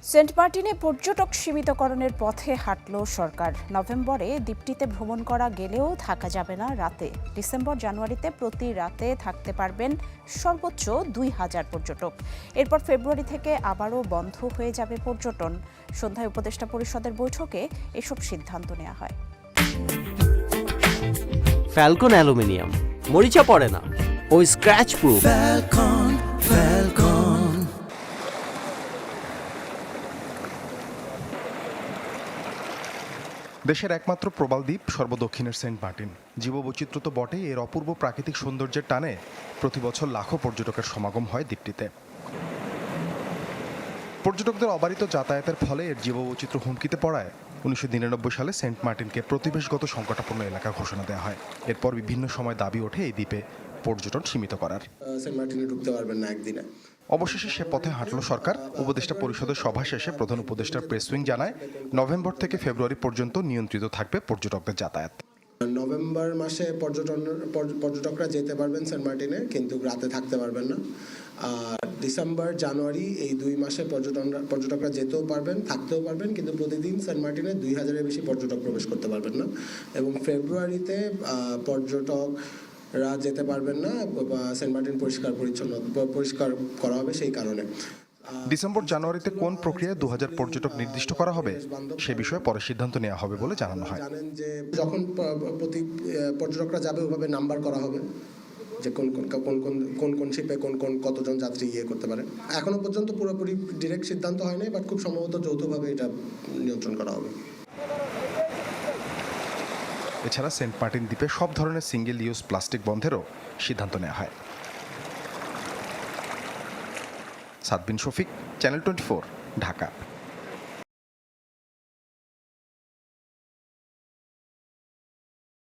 Saint মার্টিনে পর্যটক সীমিতকরণের পথে হাঁটল সরকার। নভেম্বরে দ্বীপটিতে ভ্রমণ করা গেলেও থাকা যাবে না রাতে। ডিসেম্বর জানুয়ারিতে প্রতি রাতে থাকতে পারবেন সর্বোচ্চ ২,০০০ পর্যটক। এরপর ফেব্রুয়ারি থেকে আবারও বন্ধ হয়ে যাবে পর্যটন। সন্ধ্যায় উপদেষ্টা পরিষদের বৈঠকে এসব সিদ্ধান্ত নেওয়া হয়। ফ্যালকন অ্যালুমিনিয়াম মরিচা পড়ে না ও স্ক্র্যাচ প্রুফ। দেশের একমাত্র প্রবাল দ্বীপ সর্বদক্ষিণের সেন্ট মার্টিন। জীববৈচিত্র্য তো বটেই, এর অপূর্ব প্রাকৃতিক সৌন্দর্যের টানে প্রতি বছর লাখো পর্যটকের সমাগম হয় দ্বীপটিতে। পর্যটকদের অবারিত যাতায়াতের ফলে এর জীববৈচিত্র্য হুমকিতে পড়ায় 1999 সালে সেন্ট মার্টিনকে প্রতিবেশগত সংকটাপন্ন এলাকা ঘোষণা দেওয়া হয়। এরপর বিভিন্ন সময় দাবি ওঠে এই দ্বীপে পর্যটন সীমিত করার। সেন্ট মার্টিনে ঢুকতে পারবেন না একদিনে। অবশেষে সে পথে হাঁটল সরকার। উপদেষ্টা পরিষদের সভা শেষে প্রধান উপদেষ্টার প্রেস উইং জানায়, নভেম্বর থেকে ফেব্রুয়ারি পর্যন্ত নিয়ন্ত্রিত থাকবে পর্যটকদের যাতায়াত। নভেম্বর মাসে পর্যটকরা যেতে পারবেন সেন্ট মার্টিনে, কিন্তু রাতে থাকতে পারবেন না। আর ডিসেম্বর জানুয়ারি এই 2 মাসে পর্যটকরা যেতেও পারবেন, থাকতেও পারবেন, কিন্তু প্রতিদিন সেন্ট মার্টিনে 2,000-এর বেশি পর্যটক প্রবেশ করতে পারবেন না। এবং ফেব্রুয়ারিতে পর্যটকরা যেতে পারবেন না, সেন্ট মার্টিন পরিষ্কার করা হবে সেই কারণে। ডিসেম্বর জানুয়ারিতে কোন প্রক্রিয়ায় 2,000 পর্যটক নির্দিষ্ট করা হবে সে বিষয়ে পরে সিদ্ধান্ত নেওয়া হবে বলে জানানো হয়। জানেন যে যখন প্রতি পর্যটকরা যাবে ওভাবে নাম্বার করা হবে যে কোন শিপে কতজন যাত্রী করতে পারে। এখনো পর্যন্ত পুরোপুরি ডিরেক্ট সিদ্ধান্ত হয়নি, বাট খুব সম্ভবত যৌথভাবে এটা নিয়ন্ত্রণ করা হবে। এছাড়া সেন্ট মার্টিন দ্বীপে সব ধরনের সিঙ্গেল ইউজ প্লাস্টিক বন্ধেরও সিদ্ধান্ত নেওয়া হয়। সাদবিন শফিক, চ্যানেল 24, ঢাকা।